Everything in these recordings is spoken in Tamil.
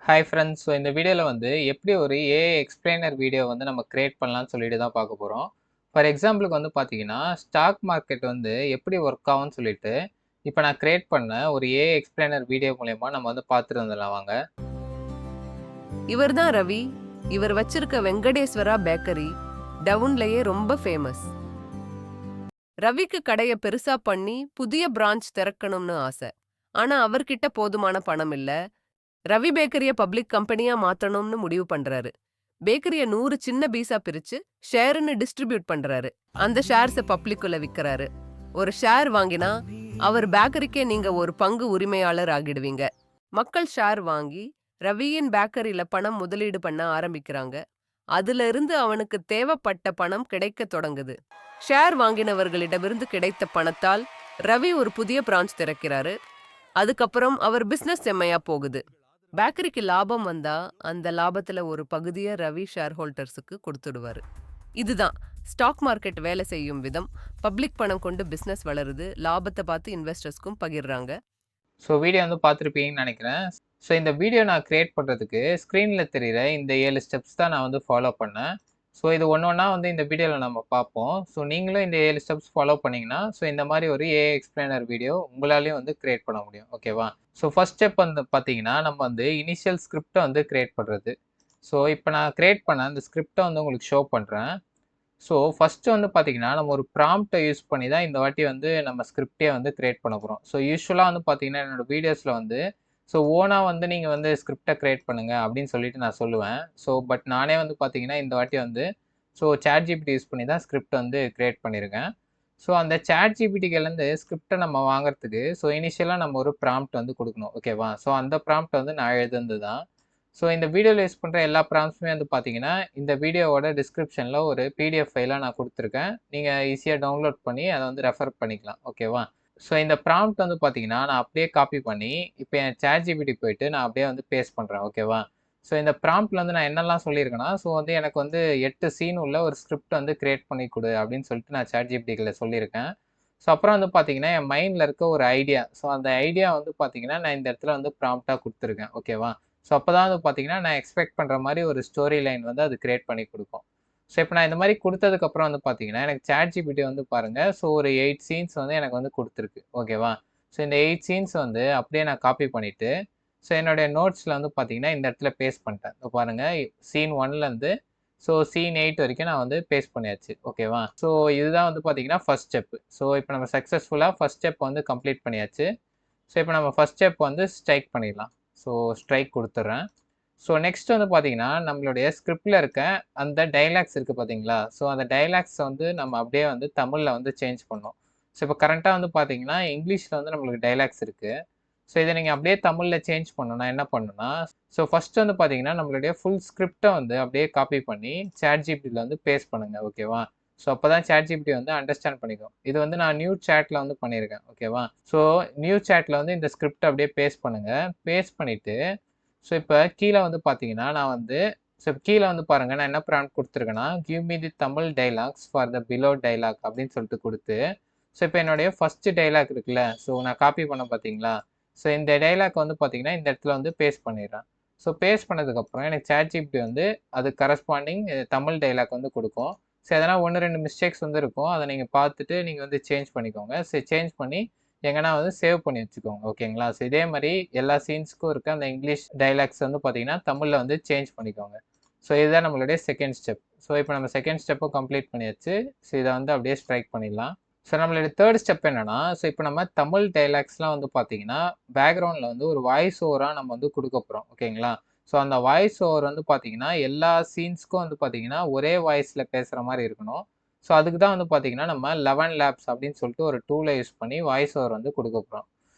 Hi friends. ஸோ இந்த வீடியோவில் வந்து எப்படி ஒரு ஏஐ எக்ஸ்பிளைனர் வீடியோ வந்து நம்ம கிரியேட் பண்ணலாம்னு சொல்லிட்டு தான் பார்க்க போகிறோம். ஃபார் எக்ஸாம்பிளுக்கு வந்து பார்த்தீங்கன்னா, ஸ்டாக் மார்க்கெட் வந்து எப்படி ஒர்க் ஆகும்னு சொல்லிட்டு இப்போ நான் கிரியேட் பண்ண ஒரு ஏஐ எக்ஸ்பிளைனர் வீடியோ மூலயமா நம்ம வந்து பார்த்துட்டு வந்துடலாம் வாங்க. இவர் தான் ரவி. இவர் வச்சிருக்க வெங்கடேஸ்வரா பேக்கரி டவுன்லயே ரொம்ப ஃபேமஸ். ரவிக்கு கடைய பெருசா பண்ணி புதிய பிரான்ச் திறக்கணும்னு ஆசை. ஆனா அவர்கிட்ட போதுமான பணம் இல்ல. ரவி பேக்கரிய பப்ளிக் கம்பெனியா மாத்தணும்னு முடிவு பண்றாரு. பேக்கரிய 100 சின்ன பீஸா பிரிச்சு ஷேர்னு டிஸ்ட்ரிபியூட் பண்றாரு. அந்த ஷேர்ஸ பப்ளிக்குள்ள விக்கிறாரு. ஒரு ஷேர் வாங்கினா அவர் பேக்கரிக்கே நீங்க ஒரு பங்கு உரிமையாளர் ஆகிடுவீங்க. மக்கள் ஷேர் வாங்கி ரவியின் பேக்கரியில பணம் முதலீடு பண்ண ஆரம்பிக்கிறாங்க. அதுல இருந்து அவனுக்கு தேவைப்பட்ட பணம் கிடைக்க தொடங்குது. ஷேர் வாங்கினவர்களிடமிருந்து கிடைத்த பணத்தால் ரவி ஒரு புதிய பிரான்ச் திறக்கிறாரு. அதுக்கப்புறம் அவர் பிசினஸ் செம்மையா போகுது. பேக்கரிக்கு லாபம் வந்தா அந்த லாபத்துல ஒரு பகுதியை ரவி ஷேர் ஹோல்டர்ஸுக்கு கொடுத்துடுவாரு. இதுதான் ஸ்டாக் மார்க்கெட் வேலை செய்யும் விதம். பப்ளிக் பணம் கொண்டு பிசினஸ் வளருது, லாபத்தை பார்த்து இன்வெஸ்டர்ஸ்க்கும் பகிர்றாங்க. ஸோ வீடியோ வந்து பார்த்துருப்பீங்கன்னு நினைக்கிறேன். ஸோ இந்த வீடியோ நான் கிரியேட் பண்ணுறதுக்கு ஸ்க்ரீனில் தெரிகிற இந்த 7 ஸ்டெப்ஸ் தான் நான் வந்து ஃபாலோ பண்ணேன். ஸோ இது ஒன்றா வந்து இந்த வீடியோவில் நம்ம பார்ப்போம். ஸோ நீங்களும் இந்த 7 ஸ்டெப்ஸ் ஃபாலோ பண்ணிங்கன்னா ஸோ இந்த மாதிரி ஒரு ஏஐ எக்ஸ்பிளைனர் வீடியோ உங்களாலேயும் வந்து கிரியேட் பண்ண முடியும். ஓகேவா? ஸோ ஃபர்ஸ்ட் ஸ்டெப் வந்து பார்த்தீங்கன்னா நம்ம வந்து இனிஷியல் ஸ்கிரிப்டை வந்து கிரியேட் பண்ணுறது. ஸோ இப்போ நான் கிரியேட் பண்ண அந்த ஸ்கிரிப்டை வந்து உங்களுக்கு ஷோ பண்ணுறேன். ஸோ ஃபஸ்ட்டு வந்து பார்த்தீங்கன்னா, நம்ம ஒரு ப்ராம்ப்ட்டை யூஸ் பண்ணி தான் இந்த வாட்டி வந்து நம்ம ஸ்கிரிப்டே வந்து கிரியேட் பண்ண போகிறோம். ஸோ யூசுவலாக வந்து பார்த்தீங்கன்னா, என்னோட வீடியோஸில் வந்து ஸோ ஓனா வந்து நீங்கள் வந்து ஸ்கிரிப்டை கிரியேட் பண்ணுங்க அப்படின்னு சொல்லிட்டு நான் சொல்லுவேன். ஸோ பட் நானே வந்து பார்த்தீங்கன்னா, இந்த வாட்டி வந்து ஸோ ChatGPT யூஸ் பண்ணி தான் ஸ்கிரிப்ட் வந்து கிரியேட் பண்ணியிருக்கேன். ஸோ அந்த ChatGPTலேருந்து ஸ்கிரிப்டை நம்ம வாங்குறதுக்கு ஸோ இனிஷியலாக நம்ம ஒரு ப்ராம்ப்ட் வந்து கொடுக்கணும். ஓகேவா? ஸோ அந்த ப்ராம்ப்ட் வந்து நான் எழுதுனது தான். ஸோ இந்த வீடியோவில் யூஸ் பண்ணுற எல்லா ப்ராம்ப்ட்ஸுமே வந்து பார்த்தீங்கன்னா, இந்த வீடியோவோட டிஸ்கிரிப்ஷனில் ஒரு பிடிஎஃப் ஃபைலாக நான் கொடுத்துருக்கேன். நீங்கள் ஈஸியாக டவுன்லோட் பண்ணி அதை வந்து ரெஃபர் பண்ணிக்கலாம். ஓகேவா? ஸோ இந்த ப்ராம்ப்ட் வந்து பார்த்தீங்கன்னா, நான் அப்படியே காப்பி பண்ணி, இப்போ என் ChatGPT போயிட்டு நான் அப்படியே வந்து பேஸ்ட் பண்ணுறேன். ஓகேவா? ஸோ இந்த ப்ராம்ப்ட்ல வந்து நான் என்னெல்லாம் சொல்லியிருக்கேன்னா, ஸோ வந்து எனக்கு வந்து 8 சீன் உள்ள ஒரு ஸ்கிரிப்ட் வந்து கிரியேட் பண்ணி கொடு அப்படின்னு சொல்லிட்டு நான் ChatGPTல சொல்லியிருக்கேன். ஸோ அப்புறம் வந்து பார்த்தீங்கன்னா, என் மைண்டில் இருக்க ஒரு ஐடியா. ஸோ அந்த ஐடியா வந்து பார்த்தீங்கன்னா, நான் இந்த இடத்துல வந்து ப்ராம்ப்ட்டா குடுத்துருக்கேன். ஓகேவா? ஸோ அப்போ தான் வந்து பார்த்தீங்கன்னா, நான் எக்ஸ்பெக்ட் பண்ணுற மாரி ஒரு ஸ்டோரி லைன் வந்து அது கிரியேட் பண்ணி குடுக்கும். ஸோ இப்போ நான் இந்த மாரி குடுத்ததுக்கப்புறம் வந்து பார்த்தீங்கன்னா, எனக்கு ChatGPT வந்து பாருங்க, ஸோ ஒரு 8 சீன்ஸ் வந்து எனக்கு வந்து குடுத்துருக்கு. ஓகேவா? ஸோ இந்த 8 சீன்ஸ் வந்து அப்படியே நான் காப்பி பண்ணிட்டு, ஸோ என்னுடைய நோட்ஸ்ல வந்து பார்த்தீங்கன்னா, இந்த இடத்துல பேஸ்ட் பண்ணிட்டேன். இப்போ பாருங்க, சீன் 1லேருந்து ஸோ சீன் 8 வரைக்கும் நான் வந்து பேஸ்ட் பண்ணியாச்சு. ஓகேவா? ஸோ இதுதான் வந்து பார்த்தீங்கன்னா, ஃபர்ஸ்ட் ஸ்டெப். ஸோ இப்போ நம்ம சக்ஸஸ்ஃபுல்லா ஃபர்ஸ்ட் ஸ்டெப் வந்து கம்ப்ளீட் பண்ணியாச்சு. ஸோ இப்போ நம்ம ஃபர்ஸ்ட் ஸ்டெப் வந்து ஸ்ட்ரைக் பண்ணிடலாம். ஸோ ஸ்ட்ரைக் குடுத்துர்றேன். ஸோ நெக்ஸ்ட் வந்து பார்த்தீங்கன்னா, நம்மளுடைய ஸ்கிரிப்ட்ல இருக்க அந்த டயலாக்ஸ் இருக்கு பார்த்தீங்களா? ஸோ அந்த டயலாக்ஸ வந்து நம்ம அப்படியே வந்து தமிழ்ல வந்து சேஞ்ச் பண்ணணும். ஸோ இப்போ கரண்ட்டா வந்து பார்த்தீங்கன்னா, இங்கிலீஷ்ல வந்து நம்மளுக்கு டயலாக்ஸ் இருக்கு. ஸோ இத நீங்க அப்படியே தமிழ்ல சேஞ்ச் பண்ணணும்னா என்ன பண்ணணும்னா, ஸோ ஃபர்ஸ்ட் வந்து பார்த்தீங்கன்னா, நம்மளுடைய ஃபுல் ஸ்கிரிப்ட்ட வந்து அப்படியே காப்பி பண்ணி ChatGPTல வந்து பேஸ்ட் பண்ணுங்க. ஓகேவா? ஸோ அப்பதான் ChatGPT வந்து அண்டர்ஸ்டாண்ட் பண்ணிக்கும். இது வந்து நான் நியூ சாட்ல வந்து பண்ணியிருக்கேன். ஓகேவா? ஸோ நியூ சாட்ல வந்து இந்த ஸ்கிரிப்ட் அப்படியே பேஸ்ட் பண்ணுங்க. பேஸ்ட் பண்ணிட்டு, ஸோ இப்ப கீழ வந்து பார்த்தீங்கன்னா, நான் வந்து ஸோ கீழ வந்து பாருங்க, நான் என்ன ப்ராம்ப்ட் குடுத்துருக்கேன்னா, "give me the Tamil dialogues for the below dialogue" அப்படின்னு சொல்லிட்டு குடுத்து, ஸோ இப்ப என்னுடைய ஃபர்ஸ்ட் டயலாக் இருக்குல்ல, ஸோ நான் காப்பி பண்ணேன் பார்த்தீங்களா? ஸோ இந்த டயலாக் வந்து பார்த்தீங்கன்னா, இந்த இடத்துல வந்து பேஸ்ட் பண்ணிடுறேன். ஸோ பேஸ்ட் பண்ணதுக்கப்புறம் எனக்கு ChatGPT வந்து அது கரஸ்பாண்டிங் தமிழ் டயலாக் வந்து குடுக்கும். ஸோ எதனா 1, 2 மிஸ்டேக்ஸ் வந்து இருக்கும். அத நீங்க பார்த்துட்டு நீங்க வந்து சேஞ்ச் பண்ணிக்கோங்க. சேஞ்ச் பண்ணி எங்கன்னா வந்து சேவ் பண்ணி வச்சுக்கோங்க. ஓகேங்களா? ஸோ இதே மாரி எல்லா சீன்ஸ்க்கும் இருக்க அந்த இங்கிலீஷ் டயலாக்ஸ் வந்து பார்த்தீங்கன்னா, தமிழ்ல வந்து சேஞ்ச் பண்ணிக்கோங்க. ஸோ இதுதான் நம்மளுடைய செகண்ட் ஸ்டெப். ஸோ இப்போ நம்ம செகண்ட் ஸ்டெப்பும் கம்ப்ளீட் பண்ணியாச்சு. ஸோ இத வந்து அப்படியே ஸ்ட்ரைக் பண்ணிடலாம். ஸோ நம்மளுடைய தேர்ட் ஸ்டெப் என்னன்னா, ஸோ இப்போ நம்ம தமிழ் டயலாக்ஸ்லாம் வந்து பார்த்தீங்கன்னா, பேக்கிரவுண்ட்ல வந்து ஒரு வாய்ஸ் ஓவரா நம்ம வந்து குடுக்க போறோம். ஓகேங்களா? ஸோ அந்த வாய்ஸ் ஓவர் வந்து பார்த்தீங்கன்னா, எல்லா சீன்ஸ்க்கும் வந்து பார்த்தீங்கன்னா, ஒரே வாய்ஸ்ல பேசுற மாரி இருக்கணும். ஸோ அதுக்கு தான் வந்து பார்த்தீங்கன்னா, நம்ம 11 லேப்ஸ் அப்படின்னு சொல்லிட்டு ஒரு டூல யூஸ் பண்ணி வாய்ஸ் ஓவர் வந்து குடுக்க போறோம்.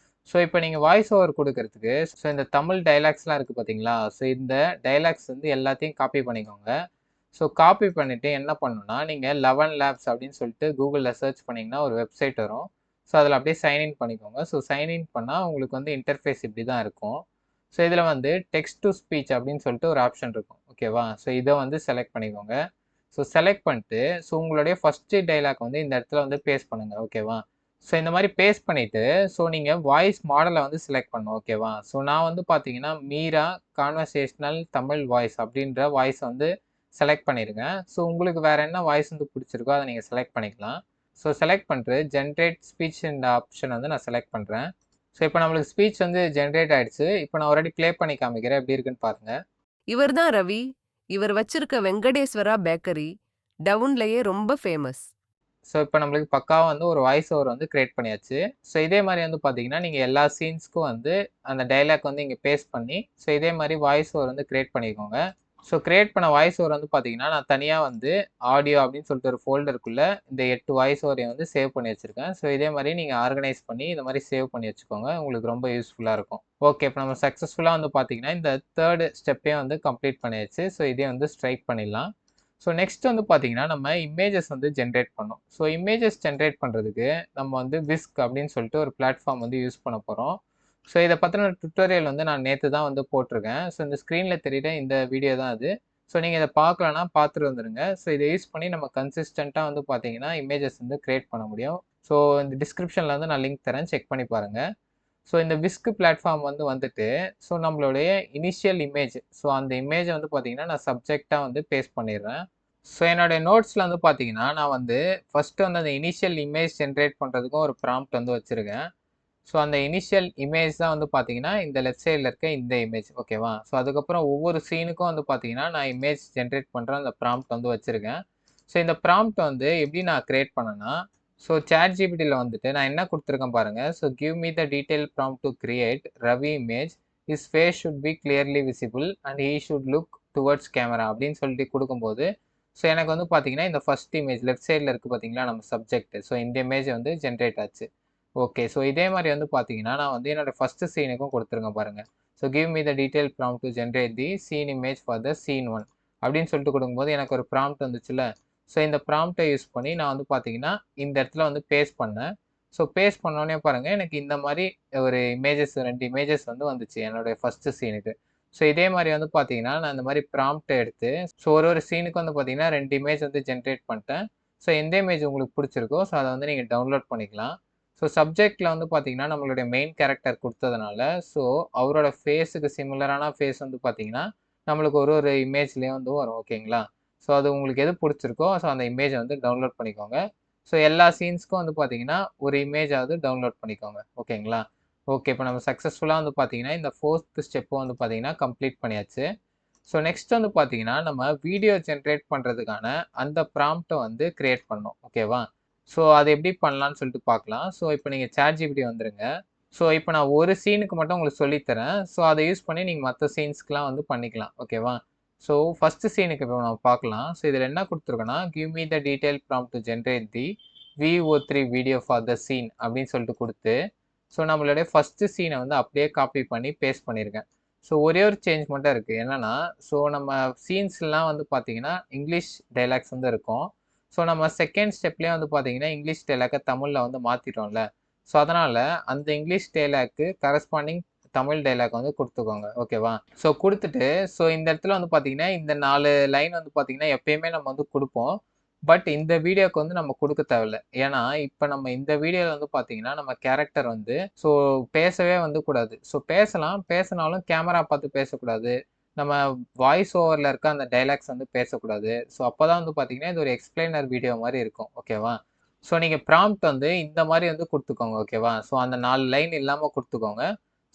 ஸோ இப்போ நீங்க வாய்ஸ் ஓவர் குடுக்கறதுக்கு, ஸோ இந்த தமிழ் டயலாக்ஸ்லாம் இருக்கு பார்த்தீங்களா? ஸோ இந்த டயலாக்ஸ் வந்து எல்லாத்தையும் காப்பி பண்ணிக்கோங்க. ஸோ காப்பி பண்ணிட்டு என்ன பண்ணணும்னா, நீங்க 11 லேப்ஸ் அப்படின்னு சொல்லிட்டு Googleல சர்ச் பண்ணீங்கன்னா ஒரு வெப்சைட் வரும். ஸோ அதில அப்படியே சைன் இன் பண்ணிக்கோங்க. ஸோ சைன் இன் பண்ணா உங்களுக்கு வந்து இன்டர்ஃபேஸ் இப்படி தான் இருக்கும். ஸோ இதில வந்து டெக்ஸ்ட் டூ ஸ்பீச் அப்படின்னு சொல்லிட்டு ஒரு ஆப்ஷன் இருக்கும். ஓகேவா? ஸோ இத வந்து செலக்ட் பண்ணிக்கோங்க. ஸோ செலக்ட் பண்ணிட்டு, ஸோ உங்களுடைய ஃபர்ஸ்ட் டயலாக் வந்து இந்த இடத்துல வந்து பேஸ்ட் பண்ணுங்க. ஓகேவா? ஸோ இந்த மாதிரி பேஸ்ட் பண்ணிவிட்டு ஸோ நீங்கள் வாய்ஸ் மாடலை வந்து செலக்ட் பண்ணணும் ஓகேவா. ஸோ நான் வந்து பார்த்தீங்கன்னா மீரா கான்வர்சேஷனல் தமிழ் வாய்ஸ் அப்படின்ற வாய்ஸ் வந்து செலக்ட் பண்ணிடுங்க. ஸோ உங்களுக்கு வேறு என்ன வாய்ஸ் வந்து பிடிச்சிருக்கோ அதை நீங்கள் செலக்ட் பண்ணிக்கலாம். ஸோ செலக்ட் பண்ணிட்டு ஜென்ரேட் ஸ்பீச் இந்த ஆப்ஷன் வந்து நான் செலக்ட் பண்ணுறேன். ஸோ இப்போ நம்மளுக்கு ஸ்பீச் வந்து ஜென்ரேட் ஆயிடுச்சு. இப்போ நான் ஆல்ரெடி ப்ளே பண்ணி காமிக்கிறேன் எப்படி இருக்குன்னு பாருங்கள். இவர் தான் ரவி. இவர் வச்சிருக்க வெங்கடேஸ்வரா பேக்கரி டவுன்லயே ரொம்ப ஃபேமஸ். ஸோ இப்போ நம்மளுக்கு பக்காவாக வந்து ஒரு வாய்ஸ் ஓவர் வந்து கிரியேட் பண்ணியாச்சு. ஸோ இதே மாதிரி வந்து பார்த்தீங்கன்னா நீங்கள் எல்லா சீன்ஸ்க்கும் வந்து அந்த டைலாக் வந்து இங்கே பேஸ்ட் பண்ணி ஸோ இதே மாதிரி வாய்ஸ் ஓவர் வந்து கிரியேட் பண்ணிக்கோங்க. ஸோ கிரியேட் பண்ண வாய்ஸ் ஓவர் வந்து பார்த்தீங்கன்னா நான் தனியாக வந்து ஆடியோ அப்படின்னு சொல்லிட்டு ஒரு ஃபோல்டருக்குள்ளே இந்த 8 வாய்ஸ் ஓவரையும் வந்து சேவ் பண்ணி வச்சுருக்கேன். ஸோ இதே மாதிரி நீங்கள் ஆர்கனைஸ் பண்ணி இந்த மாதிரி சேவ் பண்ணி வச்சுக்கோங்க. உங்களுக்கு ரொம்ப யூஸ்ஃபுல்லாக இருக்கும். ஓகே, இப்போ நம்ம சக்ஸஸ்ஃபுல்லாக வந்து பார்த்தீங்கன்னா இந்த 3rd ஸ்டெப்பையும் வந்து கம்ப்ளீட் பண்ணியாச்சு. ஸோ இதே வந்து ஸ்ட்ரைக் பண்ணிடலாம். ஸோ நெக்ஸ்ட் வந்து பார்த்தீங்கன்னா நம்ம இமேஜஸ் வந்து ஜென்ரேட் பண்ணோம். ஸோ இமேஜஸ் ஜென்ரேட் பண்ணுறதுக்கு நம்ம வந்து விஸ்க் அப்படின்னு சொல்லிட்டு ஒரு பிளாட்ஃபார்ம் வந்து யூஸ் பண்ண போகிறோம். ஸோ இதை பற்றின டுட்டோரியல் வந்து நான் நேற்று தான் வந்து போட்டிருக்கேன். ஸோ இந்த ஸ்க்ரீனில் தெரியுற இந்த வீடியோ தான் அது. ஸோ நீங்கள் இதை பார்க்கலன்னா பார்த்துட்டு வந்துடுங்க. ஸோ இதை யூஸ் பண்ணி நம்ம கன்சிஸ்டண்ட்டாக வந்து பார்த்தீங்கன்னா இமேஜஸ் வந்து கிரியேட் பண்ண முடியும். ஸோ இந்த டிஸ்கிரிப்ஷனில் வந்து நான் லிங்க் தரேன், செக் பண்ணி பாருங்கள். ஸோ இந்த விஸ்க் பிளாட்ஃபார்ம் வந்துட்டு ஸோ நம்மளுடைய இனிஷியல் இமேஜ் ஸோ அந்த இமேஜை வந்து பார்த்தீங்கன்னா நான் சப்ஜெக்டாக வந்து பேஸ்ட் பண்ணிடுறேன். ஸோ என்னுடைய நோட்ஸில் வந்து பார்த்தீங்கன்னா நான் வந்து ஃபஸ்ட்டு வந்து அந்த இனிஷியல் இமேஜ் ஜென்ரேட் பண்ணுறதுக்கும் ஒரு ப்ராம்ப்ட் வந்து வச்சுருக்கேன். ஸோ அந்த இனிஷியல் இமேஜ் தான் வந்து பார்த்தீங்கன்னா இந்த லெஃப்ட் சைடில் இருக்க இந்த இமேஜ் ஓகேவா. ஸோ அதுக்கப்புறம் ஒவ்வொரு சீனுக்கும் வந்து பார்த்தீங்கன்னா நான் இமேஜ் ஜென்ரேட் பண்ணுற அந்த ப்ராம்ப்ட் வந்து வச்சுருக்கேன். ஸோ இந்த ப்ராம்ப்ட் வந்து எப்படி நான் க்ரியேட் பண்ணேன்னா ஸோ ChatGPTயில் வந்துட்டு நான் என்ன கொடுத்துருக்கேன் பாருங்கள். So give me the detail prompt to create Ravi image his face should be clearly visible and he should look towards camera அப்படின்னு சொல்லிட்டு கொடுக்கும்போது ஸோ எனக்கு வந்து பார்த்தீங்கன்னா இந்த ஃபஸ்ட் இமேஜ் லெஃப்ட் சைடில் இருக்குது பார்த்தீங்களா நம்ம சப்ஜெக்ட். ஸோ இந்த இமேஜ் வந்து ஜென்ரேட் ஆச்சு. ஓகே, ஸோ இதே மாதிரி வந்து பார்த்தீங்கன்னா நான் வந்து என்னோடய ஃபஸ்ட்டு சீனுக்கும் கொடுத்துருங்க பாருங்கள். So give me the detail prompt to generate the scene image for the scene 1 அப்படின்னு சொல்லிட்டு கொடுக்கும்போது எனக்கு ஒரு ப்ராம்ப்ட் வந்துச்சுல. ஸோ இந்த ப்ராம்ப்டை யூஸ் பண்ணி நான் வந்து பார்த்தீங்கன்னா இந்த இடத்துல வந்து பேஸ்ட் பண்ணேன். ஸோ பேஸ்ட் பண்ணோடனே பாருங்கள் எனக்கு இந்த மாதிரி ஒரு இமேஜஸ் 2 இமேஜஸ் வந்து வந்துச்சு என்னுடைய ஃபஸ்ட்டு சீனுக்கு. ஸோ இதே மாதிரி வந்து பார்த்தீங்கன்னா நான் இந்த மாதிரி ப்ராம்ப்டை எடுத்து ஸோ ஒரு சீனுக்கு வந்து பார்த்தீங்கன்னா 2 இமேஜ் வந்து ஜென்ரேட் பண்ணிட்டேன். ஸோ எந்த இமேஜ் உங்களுக்கு பிடிச்சிருக்கோ ஸோ அதை வந்து நீங்கள் டவுன்லோட் பண்ணிக்கலாம். ஸோ சப்ஜெக்டில் வந்து பார்த்தீங்கன்னா நம்மளுடைய மெயின் கேரக்டர் கொடுத்ததுனால ஸோ அவரோட ஃபேஸுக்கு சிமிலரான ஃபேஸ் வந்து பார்த்தீங்கன்னா நம்மளுக்கு ஒரு இமேஜ்லேயே வந்து வரும் ஓகேங்களா. ஸோ அது உங்களுக்கு எது பிடிச்சிருக்கோ ஸோ அந்த இமேஜை வந்து டவுன்லோட் பண்ணிக்கோங்க. ஸோ எல்லா சீன்ஸ்க்கும் வந்து பார்த்தீங்கன்னா ஒரு இமேஜாவது டவுன்லோட் பண்ணிக்கோங்க ஓகேங்களா. ஓகே, இப்போ நம்ம சக்ஸஸ்ஃபுல்லாக வந்து பார்த்தீங்கன்னா இந்த 4th ஸ்டெப்பும் வந்து பார்த்தீங்கன்னா கம்ப்ளீட் பண்ணியாச்சு. ஸோ நெக்ஸ்ட் வந்து பார்த்தீங்கன்னா நம்ம வீடியோ ஜென்ரேட் பண்ணுறதுக்கான அந்த ப்ராம்ப்டை வந்து கிரியேட் பண்ணோம் ஓகேவா. ஸோ அது எப்படி பண்ணலான்னு சொல்லிட்டு பார்க்கலாம். ஸோ இப்போ நீங்கள் ChatGPT வந்துடுங்க. ஸோ இப்போ நான் ஒரு சீனுக்கு மட்டும் உங்களுக்கு சொல்லித்தரேன். ஸோ அதை யூஸ் பண்ணி நீங்கள் மற்ற சீன்ஸ்க்கெலாம் வந்து பண்ணிக்கலாம் ஓகேவா. ஸோ ஃபஸ்ட்டு சீனுக்கு இப்போ நம்ம பார்க்கலாம். ஸோ இதில் என்ன கொடுத்துருக்கோன்னா give me the detail prompt to generate the VO3 video for the scene அப்படின்னு சொல்லிட்டு கொடுத்து ஸோ நம்மளுடைய ஃபஸ்ட்டு சீனை வந்து அப்படியே காப்பி பண்ணி பேஸ்ட் பண்ணியிருக்கேன். ஸோ ஒரே ஒரு சேஞ்ச் மட்டும் இருக்குது என்னென்னா ஸோ நம்ம சீன்ஸ்லாம் வந்து பார்த்தீங்கன்னா இங்கிலீஷ் டைலாக்ஸ் வந்து இருக்கும். ஸோ நம்ம செகண்ட் ஸ்டெப்லேயே வந்து பார்த்தீங்கன்னா இங்கிலீஷ் டைலாக்கை தமிழில் வந்து மாற்றிட்டோம்ல. ஸோ அதனால் அந்த English dialogue corresponding Tamil dialogue வந்து கொடுத்துக்கோங்க ஓகேவா. ஸோ கொடுத்துட்டு ஸோ இந்த இடத்துல வந்து பார்த்தீங்கன்னா இந்த 4 லைன் வந்து பார்த்தீங்கன்னா எப்பயுமே நம்ம வந்து கொடுப்போம். பட் இந்த வீடியோக்கு வந்து நம்ம கொடுக்க தேவையில்ல. ஏன்னா இப்போ நம்ம இந்த வீடியோவில் வந்து பார்த்தீங்கன்னா நம்ம கேரக்டர் வந்து ஸோ பேசவே வந்து கூடாது. ஸோ பேசினாலும் கேமரா பார்த்து பேசக்கூடாது. நம்ம வாய்ஸ் ஓவரில் இருக்க அந்த டைலாக்ஸ் வந்து பேசக்கூடாது. ஸோ அப்போ தான் வந்து பார்த்தீங்கன்னா இது ஒரு எக்ஸ்பிளைனர் வீடியோ மாதிரி இருக்கும் ஓகேவா. ஸோ நீங்கள் ப்ராம்ப்ட் வந்து இந்த மாதிரி வந்து கொடுத்துக்கோங்க ஓகேவா. ஸோ அந்த 4 லைன் இல்லாமல் கொடுத்துக்கோங்க.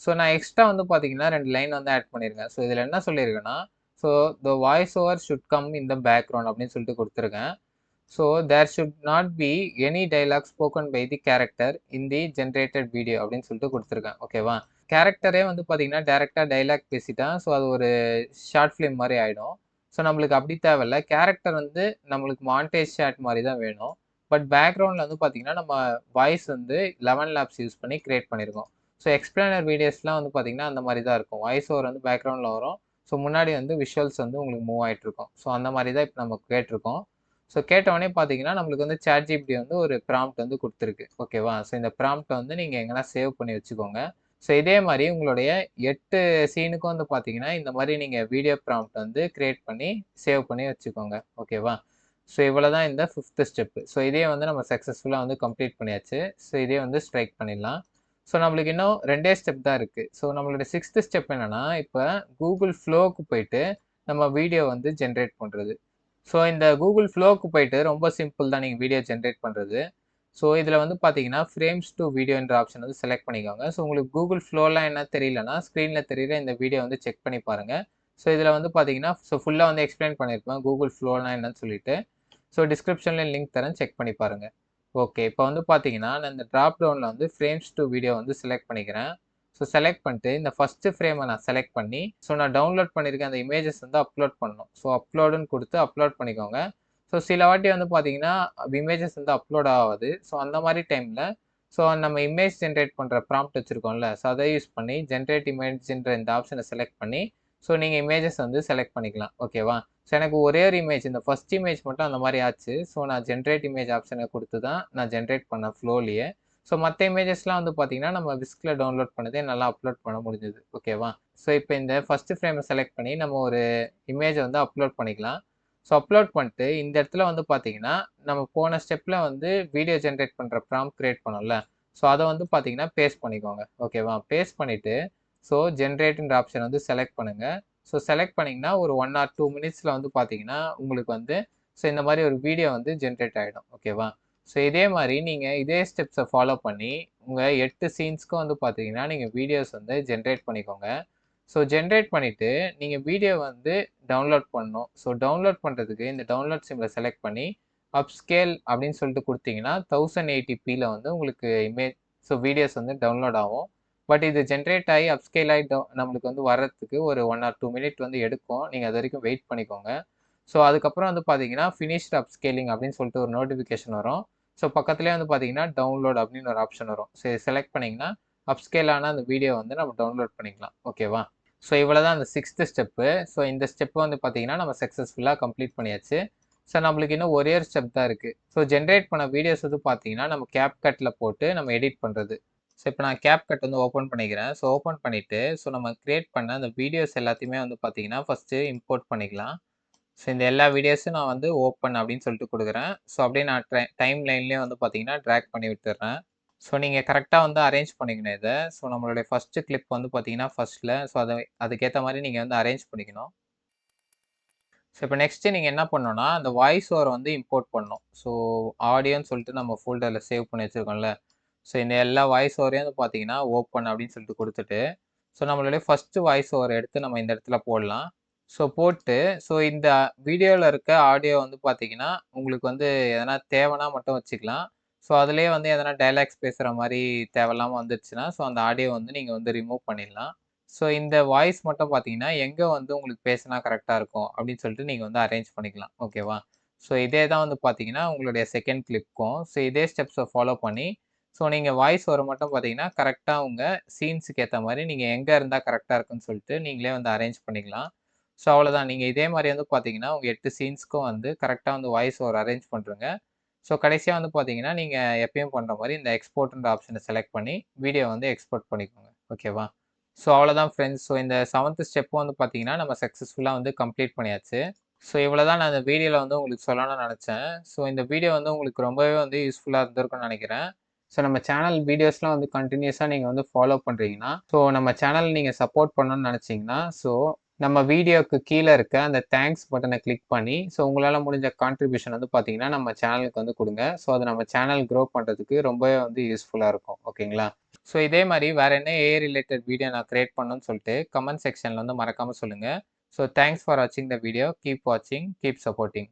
ஸோ நான் எக்ஸ்ட்ரா வந்து பார்த்தீங்கன்னா 2 லைன் வந்து ஆட் பண்ணியிருக்கேன். ஸோ இதில் என்ன சொல்லியிருக்கேன்னா so the voice over should come in the background அப்படின்னு சொல்லிட்டு கொடுத்துருக்கேன். So there should not be any dialogue spoken by the character in the generated video அப்படின்னு சொல்லிட்டு கொடுத்துருக்கேன் ஓகேவா. கேரக்டரே வந்து பார்த்தீங்கன்னா டேரெக்டாக டைலாக் பேசிட்டா ஸோ அது ஒரு ஷார்ட் ஃபிலிம் மாதிரி ஆகிடும். ஸோ நம்மளுக்கு அப்படி தேவையில்ல. கேரக்டர் வந்து நம்மளுக்கு மாண்டேஜ் ஷாட் மாதிரி தான் வேணும். பட் பேக்ரவுண்டில் வந்து பார்த்தீங்கன்னா நம்ம வாய்ஸ் வந்து 11 லேப்ஸ் யூஸ் பண்ணி கிரியேட் பண்ணியிருக்கோம். ஸோ எக்ஸ்பிளைனர் வீடியோஸ்லாம் வந்து பார்த்தீங்கன்னா அந்த மாதிரி தான் இருக்கும். வாய்ஸ் ஓவர் வந்து பேக்ரவுண்டில் வரும். ஸோ முன்னாடி வந்து விஷுவல்ஸ் வந்து உங்களுக்கு மூவ் ஆகிட்ருக்கும். ஸோ அந்த மாதிரி தான் இப்போ நம்ம கேட்டிருக்கோம். ஸோ கேட்டவுடனே பார்த்தீங்கன்னா நம்மளுக்கு வந்து ChatGPT வந்து ஒரு ப்ராம்ப்ட் வந்து கொடுத்துருக்கு ஓகேவா. ஸோ இந்த ப்ராம்ப்ட்டை வந்து நீங்கள் எங்கன்னா சேவ் பண்ணி வச்சுக்கோங்க. ஸோ இதே மாதிரி உங்களுடைய 8 சீனுக்கும் வந்து பார்த்தீங்கன்னா இந்த மாதிரி நீங்கள் வீடியோ ப்ராம்ப்ட் வந்து கிரியேட் பண்ணி சேவ் பண்ணி வச்சுக்கோங்க ஓகேவா. ஸோ இவ்வளோ தான் இந்த 5th ஸ்டெப்பு. ஸோ இதே வந்து நம்ம சக்ஸஸ்ஃபுல்லாக வந்து கம்ப்ளீட் பண்ணியாச்சு. ஸோ இதே வந்து ஸ்ட்ரைக் பண்ணிடலாம். ஸோ நம்மளுக்கு இன்னும் 2டே ஸ்டெப் தான் இருக்குது. ஸோ நம்மளோட 6th ஸ்டெப் என்னென்னா, இப்போ கூகுள் ஃப்ளோவுக்கு போயிட்டு நம்ம வீடியோ வந்து ஜென்ரேட் பண்ணுறது. ஸோ இந்த கூகுள் ஃப்ளோவுக்கு போயிட்டு ரொம்ப சிம்பிள் தான் நீங்கள் வீடியோ ஜென்ரேட் பண்ணுறது. ஸோ இதில் வந்து பார்த்தீங்கன்னா ஃப்ரேம்ஸ் டு வீடியோன்ற ஆப்ஷன் வந்து செலக்ட் பண்ணிக்கோங்க. ஸோ உங்களுக்கு கூகுள் ஃப்ளோலாம் என்ன தெரியலனா ஸ்க்ரீனில் தெரியுற இந்த வீடியோ வந்து செக் பண்ணி பாருங்கள். ஸோ இதில் வந்து பார்த்தீங்கன்னா ஃபுல்லாக வந்து எக்ஸ்பிளைன் பண்ணியிருப்பேன் கூகுள் ஃப்ளோனா என்னன்னு சொல்லிட்டு. ஸோ டிஸ்கிரிப்ஷனில் லிங்க் தரேன், செக் பண்ணி பாருங்கள். ஓகே, இப்போ வந்து பார்த்தீங்கன்னா நான் இந்த ட்ராப் டவுனில் வந்து ஃப்ரேம்ஸ் டு வீடியோ வந்து செலக்ட் பண்ணிக்கிறேன். ஸோ செலக்ட் பண்ணிட்டு இந்த ஃபஸ்ட்டு ஃப்ரேமை நான் செலக்ட் பண்ணி நான் டவுன்லோட் பண்ணியிருக்கேன் அந்த இமேஜஸ் வந்து அப்லோட் பண்ணணும். ஸோ அப்லோடுன்னு கொடுத்து அப்லோட் பண்ணிக்கோங்க. ஸோ சில வாட்டி வந்து பார்த்தீங்கன்னா இமேஜஸ் வந்து அப்லோட் ஆகாது. ஸோ அந்த மாதிரி டைமில் நம்ம இமேஜ் ஜென்ரேட் பண்ணுற ப்ராம்ப்ட் வச்சுருக்கோம்ல, ஸோ அதை யூஸ் பண்ணி ஜென்ரேட் இமேஜ்ன்ற இந்த ஆப்ஷனை செலக்ட் பண்ணி நீங்கள் இமேஜஸ் வந்து செலக்ட் பண்ணிக்கலாம். ஓகேவா? ஸோ எனக்கு ஒரே ஒரு இமேஜ், இந்த ஃபஸ்ட் இமேஜ் மட்டும் அந்த மாதிரி ஆச்சு. ஸோ நான் ஜென்ரேட் இமேஜ் ஆப்ஷனை கொடுத்து தான் நான் ஜென்ரேட் பண்ணேன் ஃப்ளோலேயே. ஸோ மற்ற இமேஜஸ்லாம் வந்து பார்த்தீங்கன்னா நம்ம விஸ்கில் டவுன்லோட் பண்ணதே நல்லா அப்லோட் பண்ண முடிஞ்சது. ஓகேவா? ஸோ இப்போ இந்த ஃபஸ்ட்டு ஃப்ரேமை செலக்ட் பண்ணி நம்ம ஒரு இமேஜை வந்து அப்லோட் பண்ணிக்கலாம். ஸோ அப்லோட் பண்ணிட்டு இந்த இடத்துல வந்து பார்த்தீங்கன்னா நம்ம போன ஸ்டெப்பில் வந்து வீடியோ ஜென்ரேட் பண்ணுற ப்ராம்ப்ட் கிரியேட் பண்ணோம்ல, ஸோ அதை வந்து பார்த்தீங்கன்னா பேஸ்ட் பண்ணிக்கோங்க. ஓகேவா? பேஸ்ட் பண்ணிவிட்டு ஜென்ரேட்ன்ற ஆப்ஷன் வந்து செலக்ட் பண்ணுங்கள். செலக்ட் பண்ணிங்கன்னா ஒரு 1 or 2 மினிட்ஸில் வந்து பார்த்தீங்கன்னா உங்களுக்கு வந்து இந்த மாதிரி ஒரு வீடியோ வந்து ஜென்ரேட் ஆகிடும். ஓகேவா? இதே மாதிரி நீங்கள் இதே ஸ்டெப்ஸை ஃபாலோ பண்ணி உங்கள் 8 சீன்ஸ்க்கும் வந்து பார்த்தீங்கன்னா நீங்கள் வீடியோஸ் வந்து ஜென்ரேட் பண்ணிக்கோங்க. ஜென்ரேட் பண்ணிவிட்டு நீங்கள் வீடியோ வந்து டவுன்லோட் பண்ணணும். டவுன்லோட் பண்ணுறதுக்கு இந்த டவுன்லோட் சிம்பிளை செலக்ட் பண்ணி அப்ஸ்கேல் அப்படின்னு சொல்லிட்டு கொடுத்தீங்கன்னா 1080pல வந்து உங்களுக்கு வீடியோஸ் வந்து டவுன்லோட் ஆகும். பட் இது ஜென்ரேட் ஆகி அப்ஸ்கேல் ஆகி நம்மளுக்கு வந்து வர்றதுக்கு ஒரு 1 or 2 மினிட் வந்து எடுக்கும். நீங்கள் அது வரைக்கும் வெயிட் பண்ணிக்கோங்க. அதுக்கப்புறம் வந்து பார்த்தீங்கன்னா ஃபினிஷ்ட் அப்ஸ்கேலிங் அப்படின்னு சொல்லிட்டு ஒரு நோட்டிஃபிகேஷன் வரும். பக்கத்துலேயே வந்து பார்த்தீங்கன்னா டவுன்லோட் அப்படின்னு ஒரு ஆப்ஷன் வரும். செலக்ட் பண்ணிங்கன்னா அப்ஸ்கேல் ஆன அந்த வீடியோ வந்து நம்ம டவுன்லோட் பண்ணிக்கலாம். ஓகேவா? இவ்வளோ தான் அந்த 6th ஸ்டெப்பு. இந்த ஸ்டெப்பு வந்து பார்த்தீங்கன்னா நம்ம சக்ஸஸ்ஃபுல்லாக கம்ப்ளீட் பண்ணியாச்சு. நம்மளுக்கு இன்னும் ஒரே ஒரு ஸ்டெப் தான் இருக்குது. ஜென்ரேட் பண்ண வீடியோஸ் வந்து பார்த்தீங்கன்னா நம்ம கேப்கட்டில் போட்டு நம்ம எடிட் பண்ணுறது. இப்போ நான் கேப்கட் வந்து ஓப்பன் பண்ணிக்கிறேன். ஓப்பன் பண்ணிவிட்டு நம்ம கிரியேட் பண்ண அந்த வீடியோஸ் எல்லாத்தையுமே வந்து பார்த்தீங்கன்னா ஃபஸ்ட்டு இம்போர்ட் பண்ணிக்கலாம். இந்த எல்லா வீடியோஸும் நான் வந்து ஓப்பன் அப்படின்னு சொல்லிட்டு கொடுக்குறேன். அப்படியே நான் டைம் லைன்லேயே வந்து பார்த்தீங்கன்னா ட்ராக் பண்ணி விட்டுறேன். நீங்கள் கரெக்டாக வந்து அரேஞ்ச் பண்ணிக்கணும் இதை. நம்மளுடைய ஃபஸ்ட்டு கிளிப் வந்து பார்த்தீங்கன்னா ஃபஸ்ட்டில் அதுக்கேற்ற மாதிரி நீங்கள் வந்து அரேஞ்ச் பண்ணிக்கணும். இப்போ நெக்ஸ்ட்டு நீங்கள் என்ன பண்ணணும்னா அந்த வாய்ஸ் ஓவரை வந்து இம்போர்ட் பண்ணணும். ஆடியோன்னு சொல்லிட்டு நம்ம ஃபோல்டரில் சேவ் பண்ணி வச்சுருக்கோம்ல, இந்த எல்லா வாய்ஸ் ஓவரையும் வந்து பார்த்தீங்கன்னா ஓப்பன் அப்படின்னு சொல்லிட்டு கொடுத்துட்டு நம்மளுடைய ஃபஸ்ட்டு வாய்ஸ் ஓவர் எடுத்து நம்ம இந்த இடத்துல போடலாம். போட்டு இந்த வீடியோவில் இருக்க ஆடியோ வந்து பார்த்தீங்கன்னா உங்களுக்கு வந்து எதனா தேவைன்னா மட்டும் வச்சுக்கலாம். அதுலேயே வந்து எதனா டைலாக்ஸ் பேசுகிற மாதிரி தேவையில்லாமல் வந்துடுச்சுன்னா அந்த ஆடியோ வந்து நீங்கள் வந்து ரிமூவ் பண்ணிடலாம். இந்த வாய்ஸ் மட்டும் பார்த்தீங்கன்னா எங்கே வந்து உங்களுக்கு பேசினா கரெக்டாக இருக்கும் அப்படின்னு சொல்லிட்டு நீங்கள் வந்து அரேஞ்ச் பண்ணிக்கலாம். ஓகேவா? இதே தான் வந்து பார்த்தீங்கன்னா உங்களுடைய செகண்ட் கிளிப்க்கும் இதே ஸ்டெப்ஸை ஃபாலோ பண்ணி நீங்கள் வாய்ஸ் ஓவர் மட்டும் பார்த்தீங்கன்னா கரெக்டாக உங்கள் சீன்ஸுக்கு ஏற்ற மாதிரி நீங்கள் எங்கே இருந்தால் கரெக்டாக இருக்குன்னு சொல்லிட்டு நீங்களே வந்து அரேஞ்ச் பண்ணிக்கலாம். அவ்வளோதான். நீங்கள் இதே மாதிரி வந்து பார்த்தீங்கன்னா உங்கள் 8 சீன்ஸ்க்கும் வந்து கரெக்டாக வந்து வாய்ஸ் ஓவர் அரேஞ்ச் பண்ணுறங்க. கடைசியாக வந்து பார்த்தீங்கன்னா நீங்கள் எப்பயும் பண்ணுற மாதிரி இந்த எக்ஸ்போர்ட்ன்ற ஆப்ஷனை செலக்ட் பண்ணி வீடியோ வந்து எக்ஸ்போர்ட் பண்ணிக்கோங்க. ஓகேவா? அவ்வளோதான் ஃப்ரெண்ட்ஸ். இந்த 7th ஸ்டெப்பும் வந்து பார்த்தீங்கன்னா நம்ம சக்ஸஸ்ஃபுல்லாக வந்து கம்ப்ளீட் பண்ணியாச்சு. இவ்வளோ தான் நான் இந்த வீடியோவில் வந்து உங்களுக்கு சொல்லணும்னு நினச்சேன். இந்த வீடியோ வந்து உங்களுக்கு ரொம்பவே வந்து யூஸ்ஃபுல்லாக இருந்திருக்கும்னு நினைக்கிறேன். நம்ம சேனல் வீடியோஸ்லாம் வந்து கண்டினியூஸாக நீங்கள் வந்து ஃபாலோ பண்ணுறீங்கன்னா நம்ம சேனல் நீங்கள் சப்போர்ட் பண்ணணும்னு நினச்சிங்கன்னா நம்ம வீடியோக்கு கீழே இருக்க அந்த தேங்க்ஸ் பட்டனை கிளிக் பண்ணி உங்களால் முடிஞ்ச கான்ட்ரிபியூஷன் வந்து பார்த்தீங்கன்னா நம்ம சேனலுக்கு வந்து கொடுங்க. அது நம்ம சேனல் க்ரோ பண்ணுறதுக்கு ரொம்பவே வந்து யூஸ்ஃபுல்லாக இருக்கும். ஓகேங்களா? இதே மாதிரி வேறு என்ன ஏஐ ரிலேட்டட் வீடியோ நான் கிரியேட் பண்ணணும்னு சொல்லிட்டு கமெண்ட் செக்ஷனில் வந்து மறக்காமல் சொல்லுங்கள். தேங்க்ஸ் ஃபார் வாட்சிங் த வீடியோ. கீப் வாட்சிங், கீப் சப்போர்ட்டிங்.